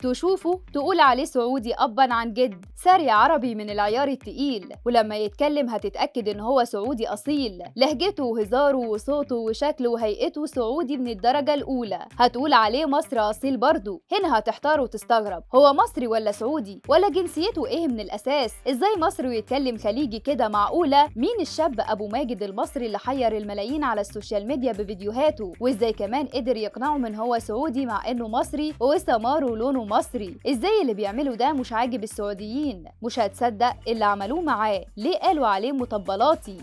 تشوفه تقول عليه سعودي أبا عن جد، ساري عربي من العيار التقيل، ولما يتكلم هتتأكد إن هو سعودي أصيل. لهجته وهزاره وصوته وشكله وهيئته سعودي من الدرجة الأولى. هتقول عليه مصري أصيل برضه. هنا هتحتار وتستغرب، هو مصري ولا سعودي ولا جنسيته إيه من الأساس؟ إزاي مصري ويتكلم خليجي كده؟ معقولة؟ مين الشاب أبو ماجد المصري اللي حير الملايين على السوشيال ميديا بفيديوهاته؟ وإزاي كمان قدر يقنعه من هو سعودي مع إنه مصري وسماره لونه مصري؟ إزاي اللي بيعمله ده مش عاجب السعوديين؟ مش هتصدق اللي عملوه معاه. ليه قالوا عليه مطبلاتي؟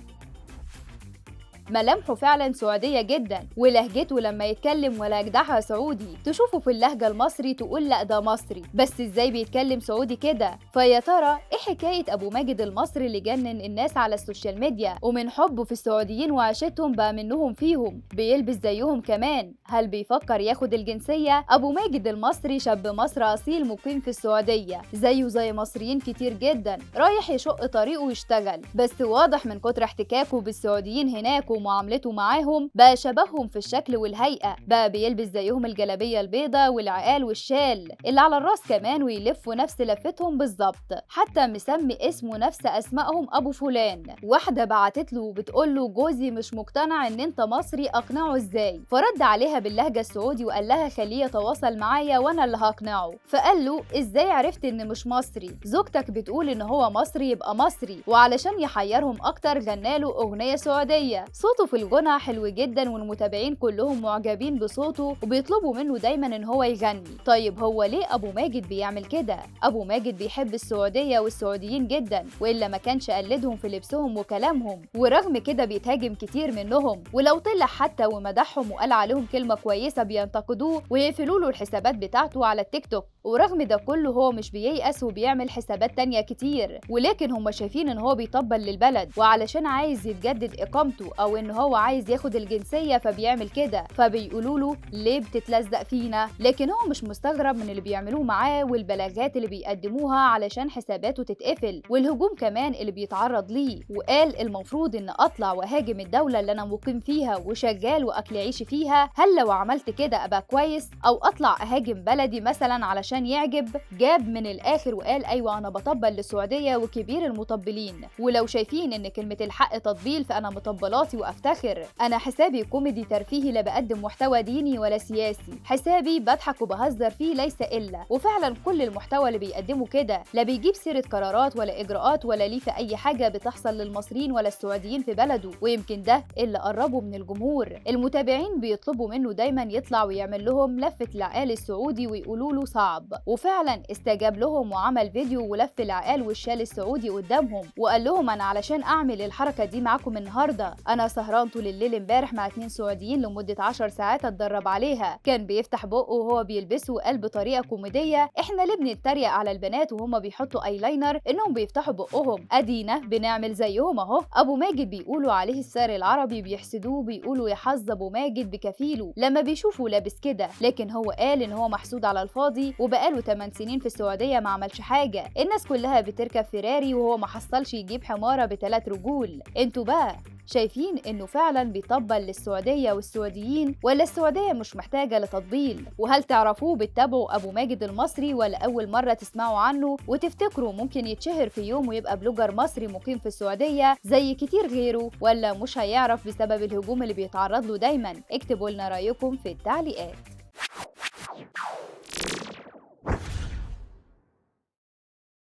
ملامحه فعلا سعودية جدا، ولهجته لما يتكلم ولا يجدعها سعودي. تشوفه في اللهجة المصري تقول لا ده مصري، بس ازاي بيتكلم سعودي كده؟ فيا ترى ايه حكاية ابو ماجد المصري اللي جنن الناس على السوشيال ميديا ومن حبه في السعوديين وعشتهم بقى منهم فيهم بيلبس زيهم كمان؟ هل بيفكر ياخد الجنسية؟ ابو ماجد المصري شاب مصري اصيل مقيم في السعودية زيه زي مصريين كتير جدا، رايح يشق طريقه ويشتغل، بس واضح من كتر احتكاكه بالسعوديين هناك ومعاملته معاهم بقى شبههم في الشكل والهيئة، بقى بيلبس زيهم الجلابية البيضة والعقال والشال اللي على الراس كمان، ويلفوا نفس لفتهم بالظبط، حتى مسمي اسمه نفس اسمائهم ابو فلان. واحدة بعتت له وبتقول له جوزي مش مقتنع ان انت مصري، اقنعه ازاي؟ فرد عليها باللهجة السعودي وقال لها خليه يتواصل معايا وانا اللي هقنعه. فقال له ازاي عرفت ان مش مصري؟ زوجتك بتقول ان هو مصري يبقى مصري. وعلشان يحيرهم اكتر غناله اغنية سعودية. صوته في الغنى حلو جدا والمتابعين كلهم معجبين بصوته وبيطلبوا منه دايما ان هو يغني. طيب هو ليه ابو ماجد بيعمل كده؟ ابو ماجد بيحب السعودية والسعوديين جدا، والا ما كانش قلدهم في لبسهم وكلامهم، ورغم كده بيتهاجم كتير منهم، ولو طلع حتى ومدحهم وقال عليهم كلمة كويسة بينتقدوه ويقفلوا له الحسابات بتاعته على التيك توك. ورغم ده كله هو مش بييأس وبيعمل حسابات تانية كتير، ولكن هم شايفين ان هو بيطبل للبلد وعلشان عايز يتجدد اقامته او ان هو عايز ياخد الجنسية فبيعمل كده، فبيقولوا له ليه بتتلزق فينا؟ لكن هو مش مستغرب من اللي بيعملوه معاه والبلاغات اللي بيقدموها علشان حساباته تتقفل، والهجوم كمان اللي بيتعرض ليه. وقال المفروض ان اطلع واهاجم الدولة اللي انا مقيم فيها وشغال واكل عيشي فيها؟ هل لو عملت كده ابقى كويس؟ او اطلع اهاجم بلدي مثلا علشان يعجب؟ جاب من الاخر وقال ايوه انا بطبل للسعودية وكبير المطبلين، ولو شايفين ان كلمة الحق تطبيل فانا مطبلاتي وافتخر. انا حسابي كوميدي ترفيهي، لا بقدم محتوى ديني ولا سياسي، حسابي بضحك وبهزر فيه ليس الا. وفعلا كل المحتوى اللي بيقدمه كده لا بيجيب سيرة قرارات ولا اجراءات ولا ليه في اي حاجة بتحصل للمصريين ولا السعوديين في بلده، ويمكن ده اللي قربه من الجمهور. المتابعين بيطلبوا منه دايما يطلع ويعمل لهم لفة العقال السعودي ويقولوا له صعب، وفعلا استجاب لهم وعمل فيديو ولف العقال والشال السعودي قدامهم وقال لهم انا علشان اعمل الحركة دي معاكم النهارده انا سهران طول الليل امبارح مع 2 سعوديين لمدة 10 ساعات اتدرب عليها. كان بيفتح بقه وهو بيلبسه وقال بطريقة كوميدية احنا ليه بنتريق على البنات وهم بيحطوا ايلاينر انهم بيفتحوا بقهم؟ ادينا بنعمل زيهم اهو. ابو ماجد بيقولوا عليه الساري العربي، بيحسدوه بيقولوا يا حظ ابو ماجد بكفيله لما بيشوفوا لابس كده، لكن هو قال ان هو محسود على الفاضي وبقاله 8 سنين في السعودية ما عملش حاجة. الناس كلها بتركب فيراري وهو ما حصلش يجيب حمارة ب3 رجول. انتوا بقى شايفين انه فعلا بيطبل للسعودية والسعوديين ولا السعودية مش محتاجة لتطبيل؟ وهل تعرفوه بتتابعوا ابو ماجد المصري ولا اول مرة تسمعوا عنه وتفتكروا ممكن يتشهر في يوم ويبقى بلوجر مصري مقيم في السعودية زي كتير غيره، ولا مش هيعرف بسبب الهجوم اللي بيتعرض له دايما؟ اكتبوا لنا رأيكم في التعليقات.